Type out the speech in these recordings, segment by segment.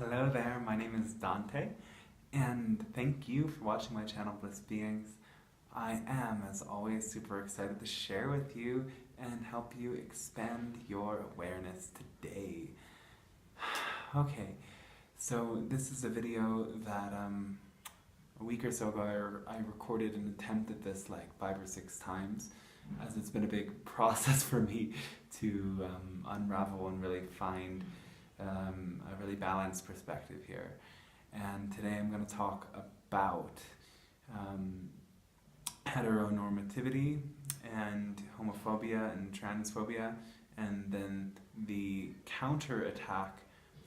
Hello there, my name is Dante, and thank you for watching my channel Bliss Beings. I am, as always, super excited to share with you and help you expand your awareness today. Okay, so this is a video that a week or so ago I recorded and attempted this like 5 or 6 times, as it's been a big process for me to unravel and really find a really balanced perspective here. And today I'm going to talk about heteronormativity and homophobia and transphobia, and then the counter-attack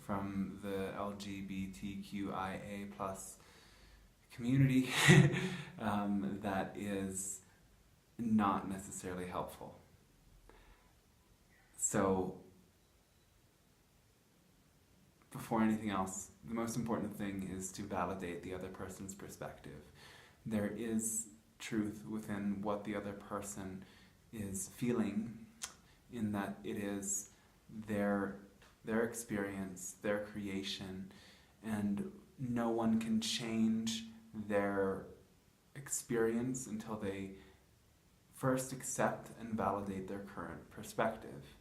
from the LGBTQIA plus community that is not necessarily helpful. So before anything else, the most important thing is to validate the other person's perspective. There is truth within what the other person is feeling, in that it is their experience, their creation, and no one can change their experience until they first accept and validate their current perspective.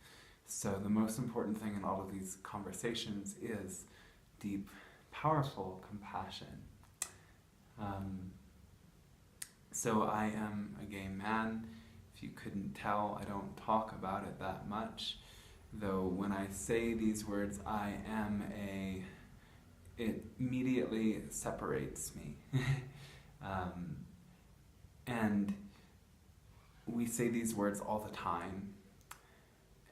So the most important thing in all of these conversations is deep, powerful compassion. So I am a gay man. If you couldn't tell, I don't talk about it that much. Though when I say these words, it immediately separates me. And we say these words all the time.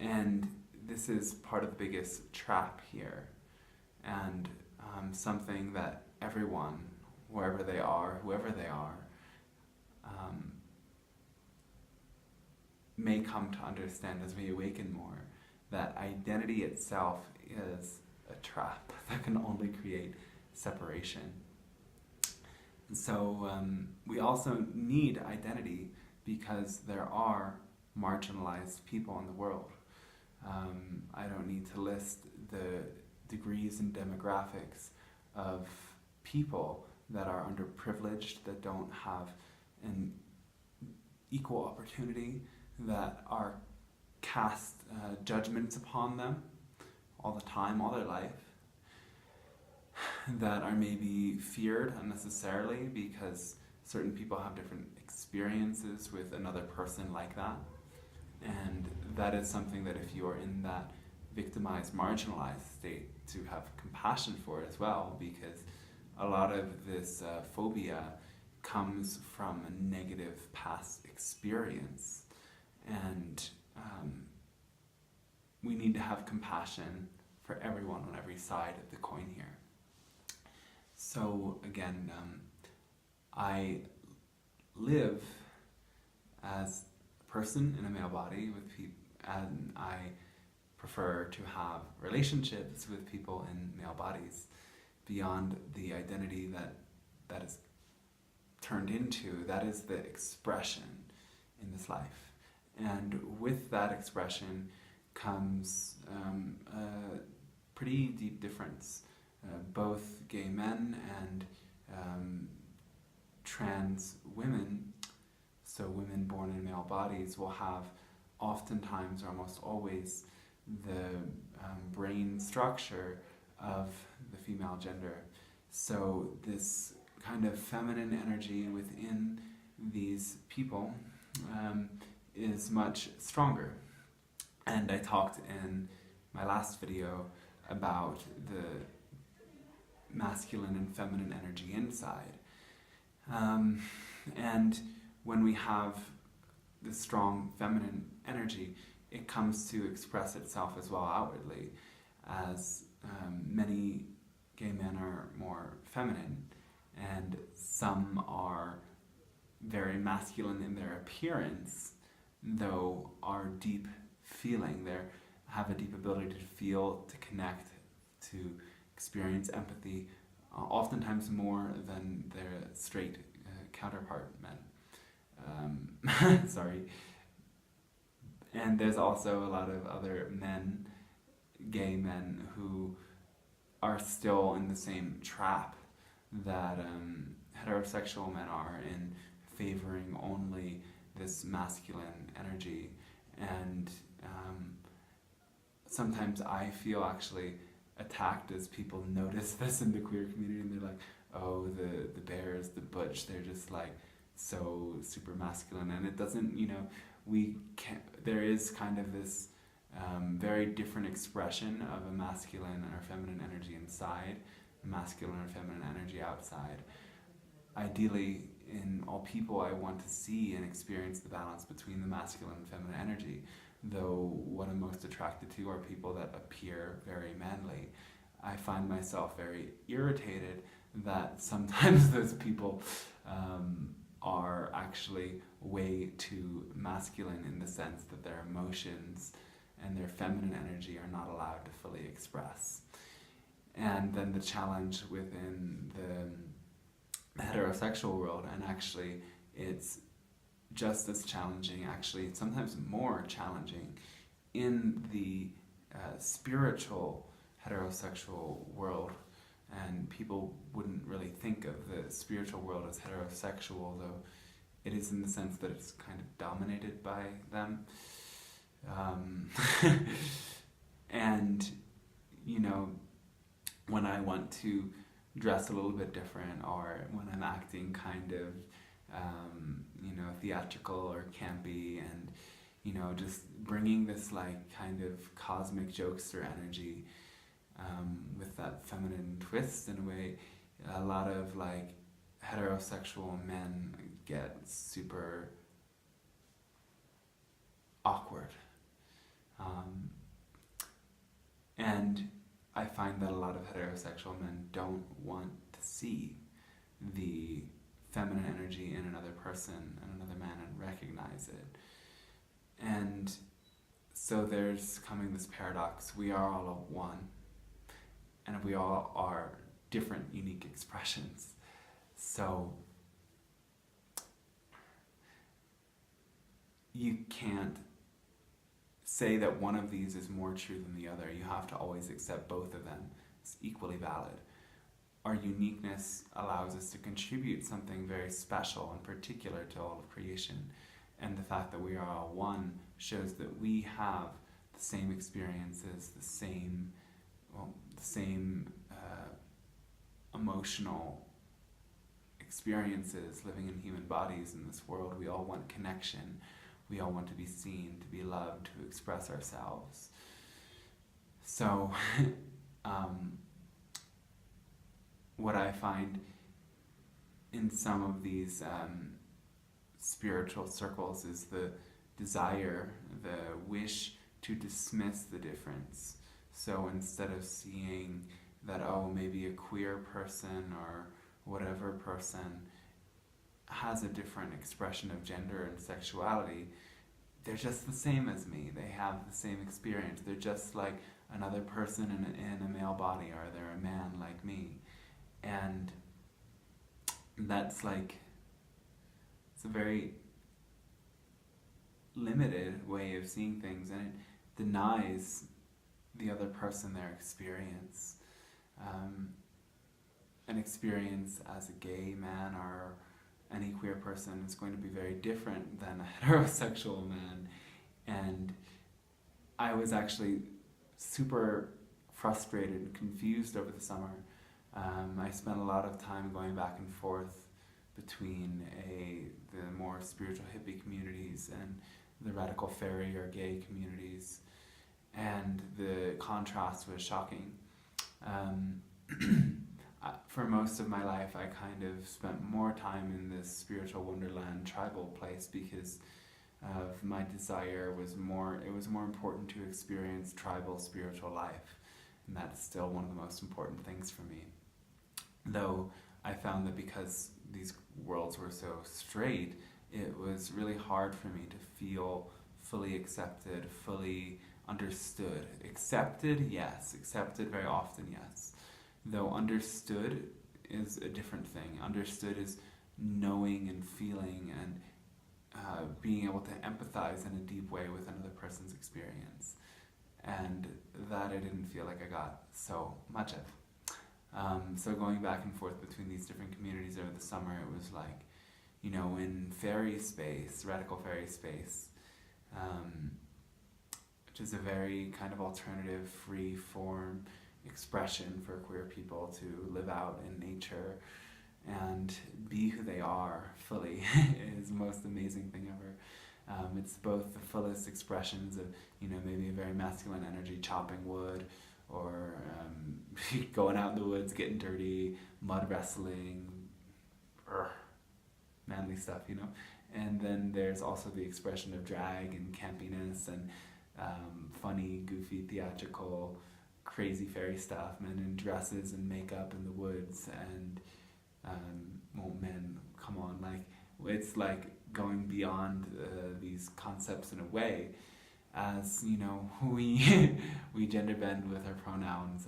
And this is part of the biggest trap here, and something that everyone, whoever they are, may come to understand as we awaken more, that identity itself is a trap that can only create separation. And so we also need identity because there are marginalized people in the world. I don't need to list the degrees and demographics of people that are underprivileged, that don't have an equal opportunity, that are cast judgments upon them all the time, all their life, that are maybe feared unnecessarily because certain people have different experiences with another person like that. And that is something that if you are in that victimized, marginalized state, to have compassion for as well, because a lot of this phobia comes from a negative past experience. And we need to have compassion for everyone on every side of the coin here. So again, I live as person in a male body with people, and I prefer to have relationships with people in male bodies beyond the identity that is turned into. That is the expression in this life, and with that expression comes a pretty deep difference. Both gay men and trans women, so women born in male bodies, will have oftentimes, or almost always, the brain structure of the female gender. So this kind of feminine energy within these people is much stronger. And I talked in my last video about the masculine and feminine energy inside. And when we have this strong feminine energy, it comes to express itself as well outwardly, as many gay men are more feminine, and some are very masculine in their appearance, though are deep feeling. They have a deep ability to feel, to connect, to experience empathy, oftentimes more than their straight counterpart men. Sorry. And there's also a lot of other men, gay men, who are still in the same trap that heterosexual men are in, favoring only this masculine energy. And sometimes I feel actually attacked as people notice this in the queer community, and they're like, oh, the bears, the butch, they're just like so super masculine. And it doesn't, there is kind of this very different expression of a masculine or feminine energy inside, a masculine or feminine energy outside. Ideally, in all people, I want to see and experience the balance between the masculine and feminine energy, though what I'm most attracted to are people that appear very manly. I find myself very irritated that sometimes those people are actually way too masculine, in the sense that their emotions and their feminine energy are not allowed to fully express. And then the challenge within the heterosexual world, and actually it's just as challenging, actually it's sometimes more challenging in the spiritual heterosexual world. And people wouldn't really think of the spiritual world as heterosexual, though it is, in the sense that it's kind of dominated by them. And, when I want to dress a little bit different, or when I'm acting kind of, theatrical or campy, and, just bringing this like kind of cosmic jokester energy, with that feminine twist in a way, a lot of like heterosexual men get super awkward. And I find that a lot of heterosexual men don't want to see the feminine energy in another person and another man and recognize it. And so there's coming this paradox: we are all one, and we all are different, unique expressions. So you can't say that one of these is more true than the other. You have to always accept both of them as equally valid. Our uniqueness allows us to contribute something very special and particular to all of creation. And the fact that we are all one shows that we have the same experiences, the same emotional experiences living in human bodies in this world. We all want connection. We all want to be seen, to be loved, to express ourselves. So, what I find in some of these spiritual circles is the desire, the wish to dismiss the difference. So instead of seeing that, oh, maybe a queer person or whatever person has a different expression of gender and sexuality, they're just the same as me. They have the same experience. They're just like another person in a male body, or they're a man like me. And that's like, it's a very limited way of seeing things, and it denies the other person their experience. An experience as a gay man or any queer person is going to be very different than a heterosexual man. And I was actually super frustrated and confused over the summer. I spent a lot of time going back and forth between the more spiritual hippie communities and the radical fairy or gay communities, and the contrast was shocking. For most of my life, I kind of spent more time in this spiritual wonderland tribal place because of my desire it was more important to experience tribal spiritual life, and that's still one of the most important things for me. Though I found that because these worlds were so straight, it was really hard for me to feel fully accepted, fully understood. Accepted, yes. Accepted very often, yes. Though understood is a different thing. Understood is knowing and feeling and being able to empathize in a deep way with another person's experience. And that I didn't feel like I got so much of. So going back and forth between these different communities over the summer, it was like, in fairy space, radical fairy space, which is a very kind of alternative, free form expression for queer people to live out in nature and be who they are fully is the most amazing thing ever. It's both the fullest expressions of, maybe a very masculine energy, chopping wood, or going out in the woods, getting dirty, mud wrestling, manly stuff, And then there's also the expression of drag and campiness and funny, goofy, theatrical, crazy fairy stuff, men in dresses and makeup in the woods, and men, come on, like, it's like going beyond these concepts in a way, as we gender bend with our pronouns.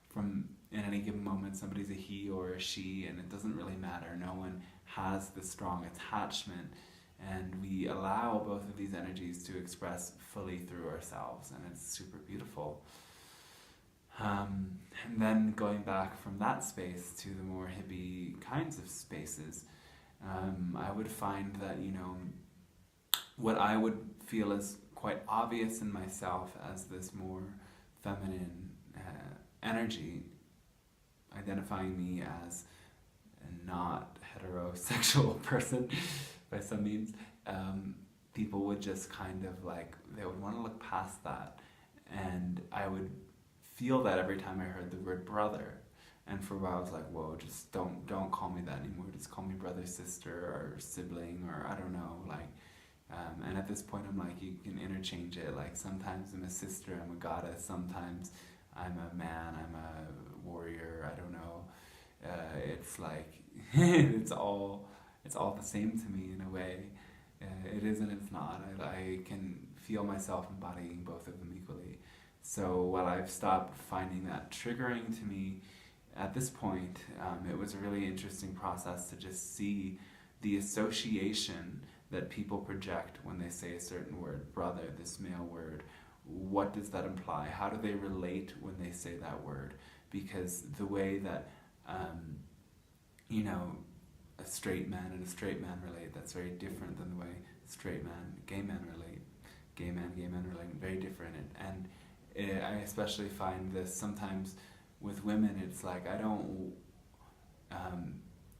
From in any given moment, somebody's a he or a she, and it doesn't really matter. No one has the strong attachment, and we allow both of these energies to express fully through ourselves, and it's super beautiful. And then going back from that space to the more hippie kinds of spaces, I would find that, what I would feel is quite obvious in myself as this more feminine energy, identifying me as a not heterosexual person by some means, people would just kind of like, they would want to look past that, and I would feel that every time I heard the word brother. And for a while I was like, whoa, just don't call me that anymore. Just call me brother, sister, or sibling, or I don't know, like, and at this point I'm like, you can interchange it. Like, sometimes I'm a sister, I'm a goddess, sometimes I'm a man, I'm a warrior, I don't know. It's like, it's all the same to me in a way. It is and it's not. I can feel myself embodying both of them equally. So while I've stopped finding that triggering to me at this point, it was a really interesting process to just see the association that people project when they say a certain word, brother, this male word. What does that imply? How do they relate when they say that word? Because the way that, a straight man and a straight man relate, that's very different than the way straight man, gay men relate. Gay men relate, very different. And I especially find this sometimes with women. It's like, I don't,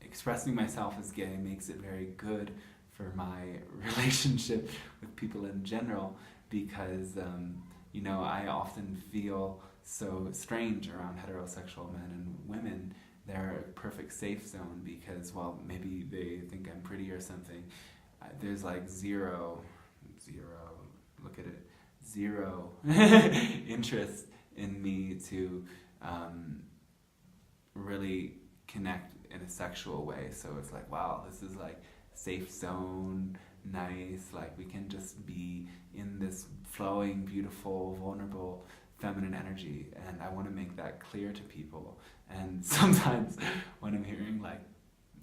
expressing myself as gay makes it very good for my relationship with people in general, because, I often feel so strange around heterosexual men and women. They're a perfect safe zone because, well, maybe they think I'm pretty or something. There's like zero, look at it, zero interest in me to really connect in a sexual way. So it's like, wow, this is like safe zone, nice, like we can just be in this flowing, beautiful, vulnerable, feminine energy, and I want to make that clear to people. And sometimes when I'm hearing like,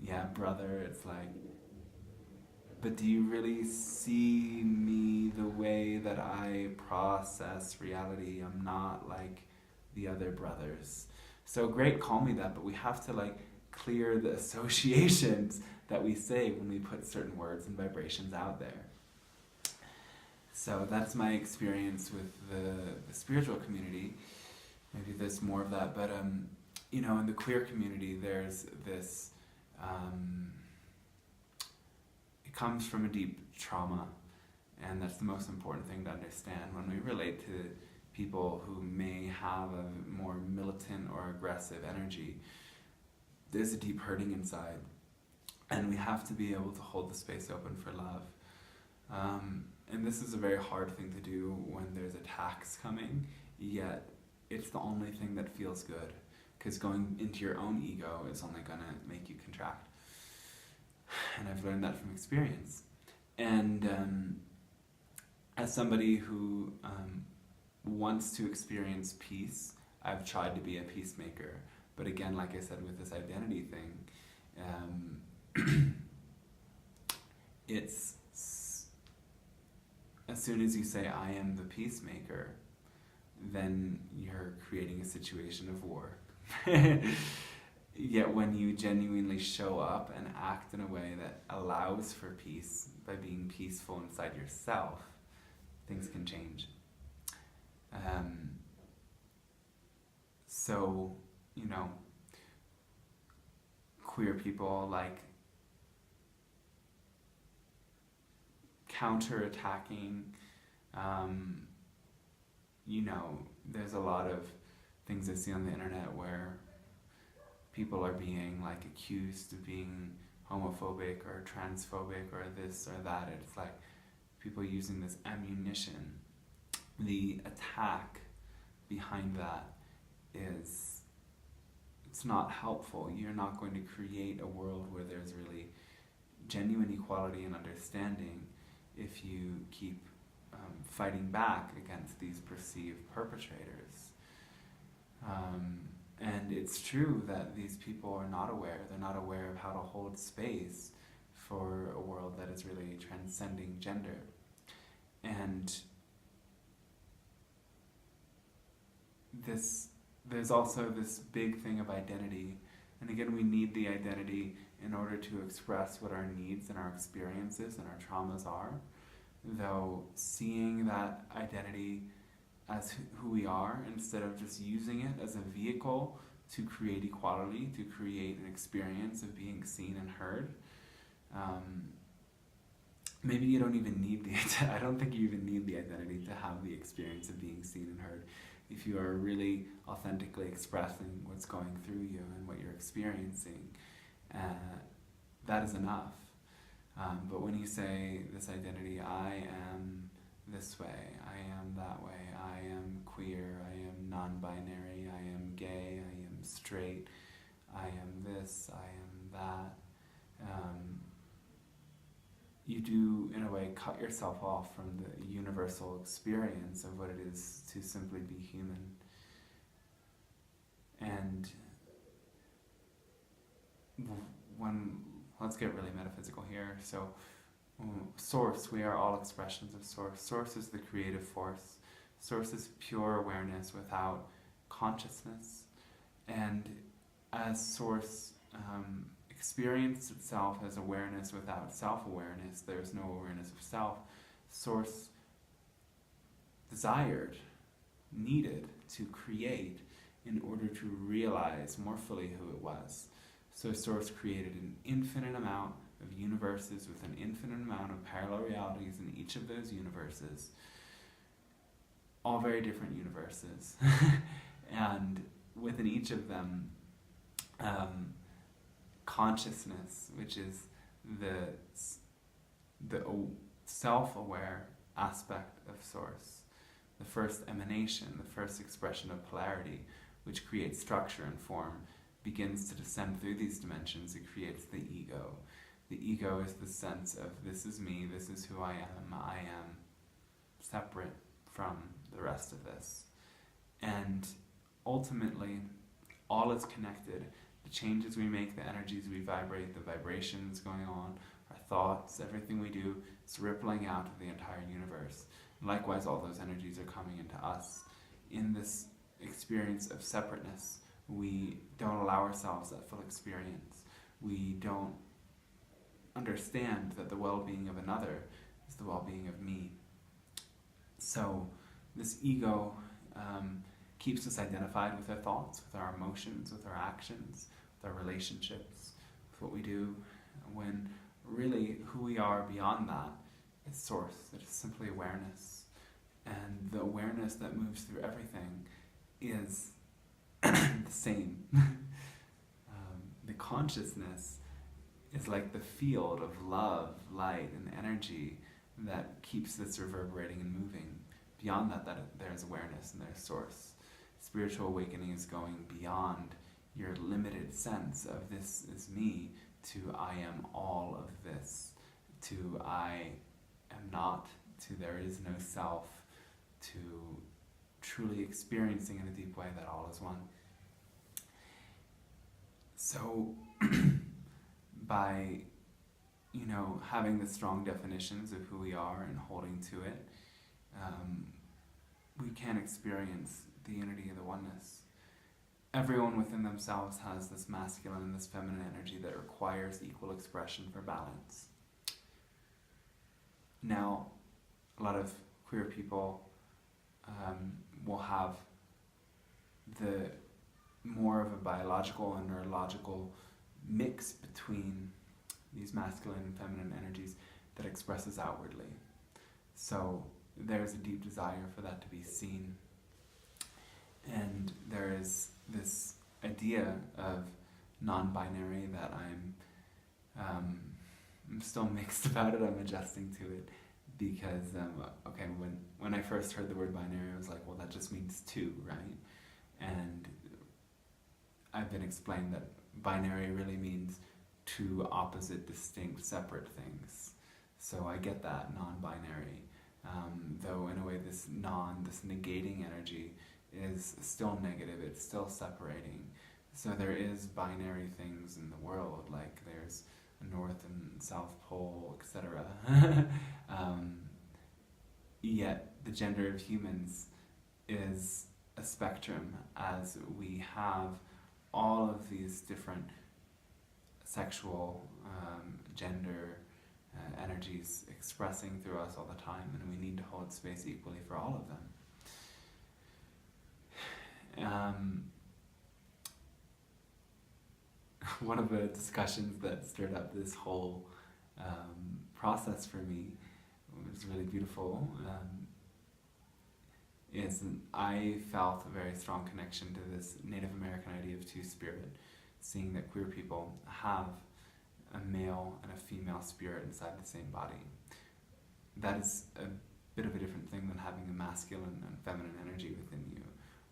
yeah, brother, it's like, but do you really see me the way that I process reality? I'm not like the other brothers. So great, call me that, but we have to like clear the associations that we say when we put certain words and vibrations out there. So that's my experience with the spiritual community. Maybe there's more of that, but in the queer community, there's this, it comes from a deep trauma, and that's the most important thing to understand. When we relate to people who may have a more militant or aggressive energy, there's a deep hurting inside, and we have to be able to hold the space open for love. And this is a very hard thing to do when there's attacks coming, yet it's the only thing that feels good, because going into your own ego is only going to make you contract. And I've learned that from experience. And as somebody who wants to experience peace, I've tried to be a peacemaker. But again, like I said, with this identity thing, it's as soon as you say, I am the peacemaker, then you're creating a situation of war. Yet when you genuinely show up and act in a way that allows for peace by being peaceful inside yourself, things can change. So, you know, queer people like counterattacking, you know, there's a lot of things I see on the internet where people are being like accused of being homophobic or transphobic or this or that. It's like people using this ammunition. The attack behind that is, it's not helpful. You're not going to create a world where there's really genuine equality and understanding if you keep fighting back against these perceived perpetrators. And it's true that these people are not aware. They're not aware of how to hold space for a world that is really transcending gender. And there's also this big thing of identity. And again, we need the identity in order to express what our needs and our experiences and our traumas are. Though seeing that identity as who we are, instead of just using it as a vehicle to create equality, to create an experience of being seen and heard. Maybe you don't even need I don't think you even need the identity to have the experience of being seen and heard. If you are really authentically expressing what's going through you and what you're experiencing, that is enough. But when you say this identity, I am this way, I am that way, I am queer, I am non-binary, I am gay, I am straight, I am this, I am that, you do, in a way, cut yourself off from the universal experience of what it is to simply be human. And let's get really metaphysical here. So, source, we are all expressions of source. Source is the creative force. Source is pure awareness without consciousness. And as source experienced itself as awareness without self-awareness, there's no awareness of self. Source desired, needed to create in order to realize more fully who it was. So Source created an infinite amount of universes with an infinite amount of parallel realities in each of those universes, all very different universes. And within each of them, consciousness, which is the self-aware aspect of Source, the first emanation, the first expression of polarity, which creates structure and form, begins to descend through these dimensions. It creates the ego. The ego is the sense of, this is me, this is who I am separate from the rest of this. And ultimately, all is connected. The changes we make, the energies we vibrate, the vibrations going on, our thoughts, everything we do, is rippling out to the entire universe. And likewise, all those energies are coming into us. In this experience of separateness, we don't allow ourselves that full experience. We don't understand that the well-being of another is the well-being of me. So this ego keeps us identified with our thoughts, with our emotions, with our actions, with our relationships, with what we do, when really who we are beyond that is Source. It is simply awareness. And the awareness that moves through everything is the same. The consciousness is like the field of love, light, and energy that keeps this reverberating and moving. Beyond that, there's awareness and there's Source. Spiritual awakening is going beyond your limited sense of this is me to I am all of this, to I am not, to there is no self, to truly experiencing in a deep way that all is one. So by, having the strong definitions of who we are and holding to it, we can experience the unity of the oneness. everyone within themselves has this masculine and this feminine energy that requires equal expression for balance. Now, a lot of queer people will have the more of a biological and neurological mix between these masculine and feminine energies that expresses outwardly. So there's a deep desire for that to be seen. And there is this idea of non-binary that I'm still mixed about it. I'm adjusting to it because, when I first heard the word binary, I was like, well, that just means two, right? And I've been explained that binary really means two opposite, distinct, separate things. So I get that, non-binary. Though in a way this negating energy is still negative, it's still separating. So there is binary things in the world, like there's a North and South Pole, etc. Yet the gender of humans is a spectrum, as we have all of these different sexual, gender energies expressing through us all the time, and we need to hold space equally for all of them. One of the discussions that stirred up this whole process for me, which was really beautiful, is I felt a very strong connection to this Native American idea of two-spirit, seeing that queer people have a male and a female spirit inside the same body. That is a bit of a different thing than having a masculine and feminine energy within you,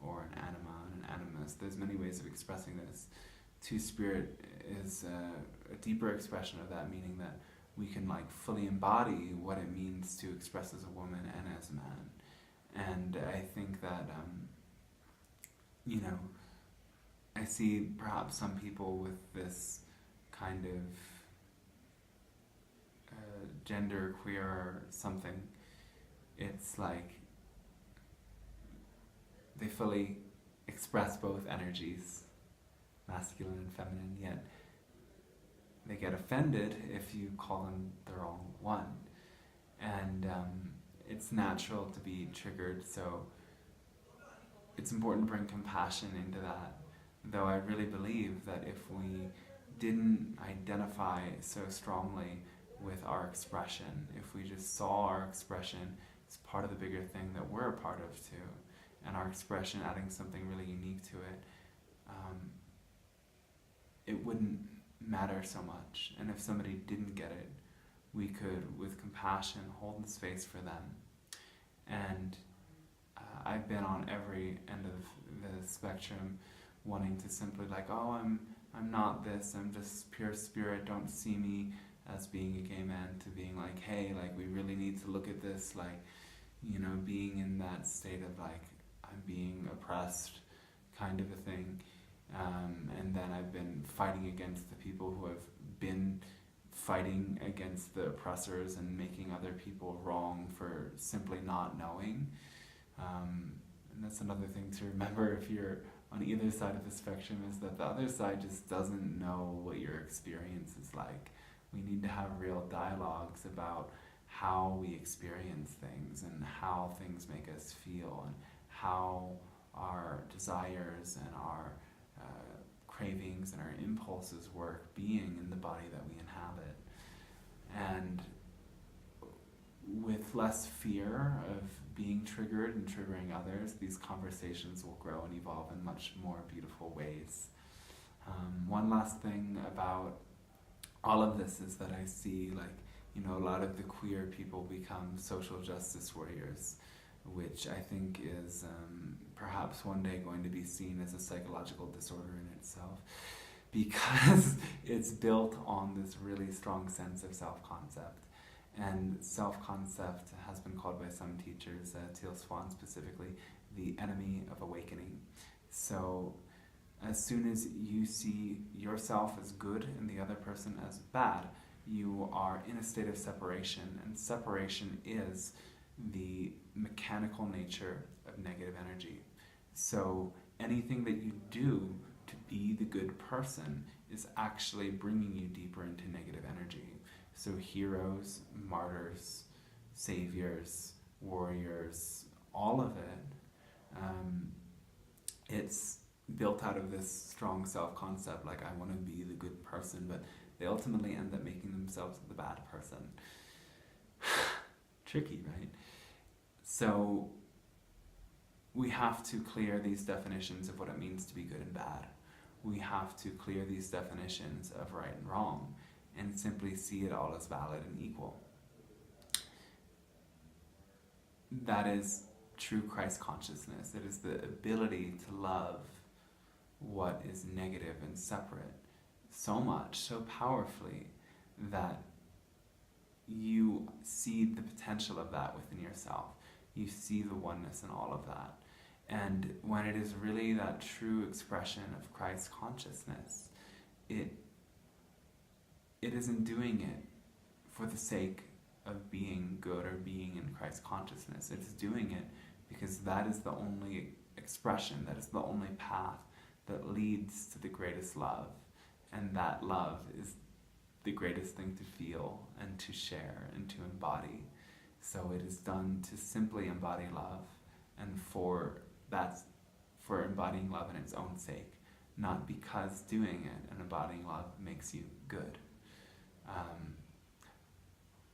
or an anima and an animus. There's many ways of expressing this. Two-spirit is a deeper expression of that, meaning that we can fully embody what it means to express as a woman and as a man. And I think that, I see perhaps some people with this kind of gender queer or something. It's like they fully express both energies, masculine and feminine, yet they get offended if you call them the wrong one. And it's natural to be triggered, so it's important to bring compassion into that. Though I really believe that if we didn't identify so strongly with our expression, if we just saw our expression as part of the bigger thing that we're a part of too, and our expression adding something really unique to it, it wouldn't matter so much. And if somebody didn't get it, we could, with compassion, hold the space for them. And I've been on every end of the spectrum, wanting to simply I'm not this, I'm just pure spirit, don't see me as being a gay man, to being like, hey, we really need to look at this, being in that state of I'm being oppressed kind of a thing. And then I've been fighting against the people who have been fighting against the oppressors and making other people wrong for simply not knowing. And that's another thing to remember if you're on either side of the spectrum, is that the other side just doesn't know what your experience is like. We need to have real dialogues about how we experience things and how things make us feel, and how our desires and our cravings and our impulses work being in the body that we inhabit. And with less fear of being triggered and triggering others, these conversations will grow and evolve in much more beautiful ways. One last thing about all of this is that I see a lot of the queer people become social justice warriors, which I think is perhaps one day going to be seen as a psychological disorder in itself, because it's built on this really strong sense of self-concept. And self-concept has been called by some teachers, Teal Swan specifically, the enemy of awakening. So as soon as you see yourself as good and the other person as bad, you are in a state of separation, and separation is the mechanical nature of negative energy. So anything that you do to be the good person is actually bringing you deeper into negative energy. So heroes, martyrs, saviors, warriors, all of it, it's built out of this strong self-concept, like I want to be the good person, but they ultimately end up making themselves the bad person. Tricky, right? So we have to clear these definitions of what it means to be good and bad. We have to clear these definitions of right and wrong and simply see it all as valid and equal. That is true Christ consciousness. It is the ability to love what is negative and separate so much, so powerfully, that you see the potential of that within yourself. You see the oneness in all of that. And when it is really that true expression of Christ consciousness, it isn't doing it for the sake of being good or being in Christ consciousness. It's doing it because that is the only expression, that is the only path that leads to the greatest love. And that love is the greatest thing to feel and to share and to embody. So it is done to simply embody love, and for embodying love in its own sake, not because doing it and embodying love makes you good.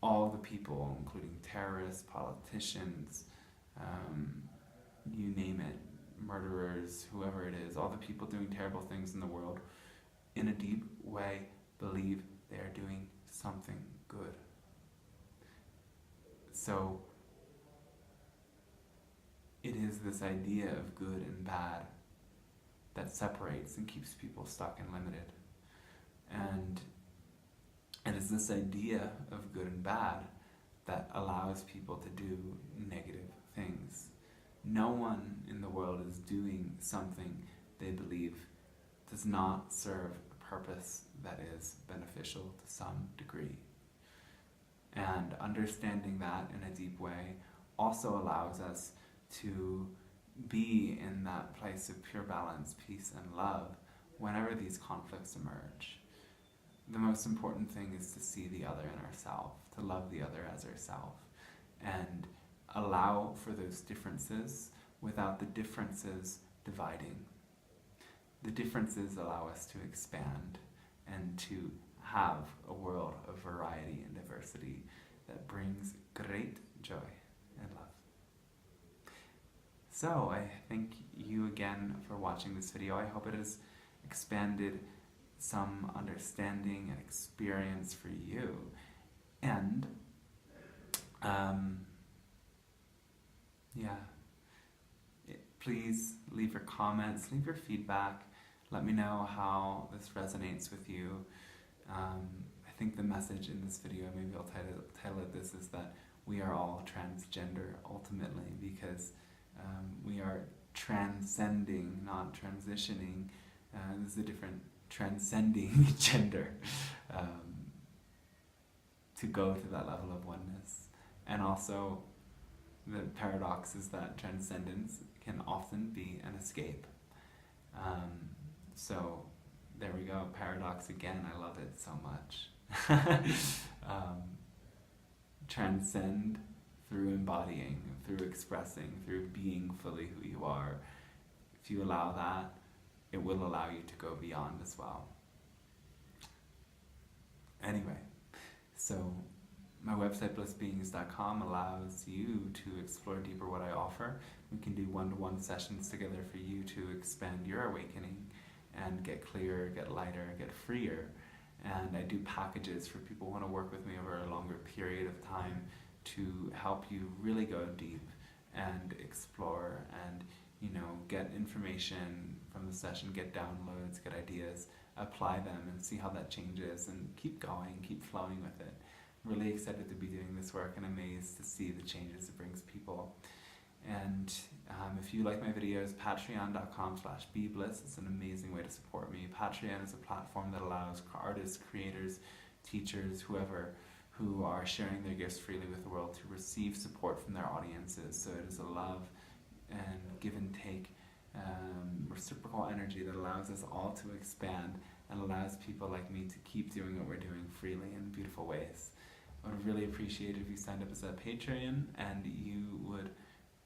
All the people, including terrorists, politicians, you name it, murderers, whoever it is, all the people doing terrible things in the world, in a deep way, believe they are doing something good. So it is this idea of good and bad that separates and keeps people stuck and limited. And it is this idea of good and bad that allows people to do negative things. No one in the world is doing something they believe does not serve a purpose that is beneficial to some degree. And understanding that in a deep way also allows us to be in that place of pure balance, peace, and love whenever these conflicts emerge. The most important thing is to see the other in ourselves, to love the other as ourselves, and allow for those differences without the differences dividing. The differences allow us to expand and to have a world of variety and diversity that brings great joy and love. So I thank you again for watching this video. I hope it has expanded some understanding and experience for you. And please leave your comments, leave your feedback. Let me know how this resonates with you. I think the message in this video, maybe I'll title it this, is that we are all transgender ultimately, because we are transcending, not transitioning. This is a different transcending gender, to go to that level of oneness. And also the paradox is that transcendence can often be an escape. So there we go, paradox again, I love it so much. Transcend through embodying, through expressing, through being fully who you are. If you allow that, it will allow you to go beyond as well. Anyway, so my website blissbeings.com allows you to explore deeper what I offer. We can do one-to-one sessions together for you to expand your awakening and get clearer, get lighter, get freer. And I do packages for people who want to work with me over a longer period of time to help you really go deep and explore and, get information from the session, get downloads, get ideas, apply them and see how that changes, and keep going, keep flowing with it. Really excited to be doing this work and amazed to see the changes it brings people. And if you like my videos, patreon.com/bebliss. It's an amazing way to support me. Patreon is a platform that allows artists, creators, teachers, whoever, who are sharing their gifts freely with the world to receive support from their audiences. So it is a love and give and take reciprocal energy that allows us all to expand and allows people like me to keep doing what we're doing freely in beautiful ways. I would really appreciate it if you signed up as a Patreon, and you would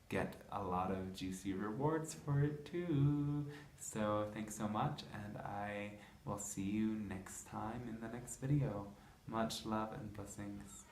get a lot of juicy rewards for it too. So thanks so much, and I will see you next time in the next video. Much love and blessings.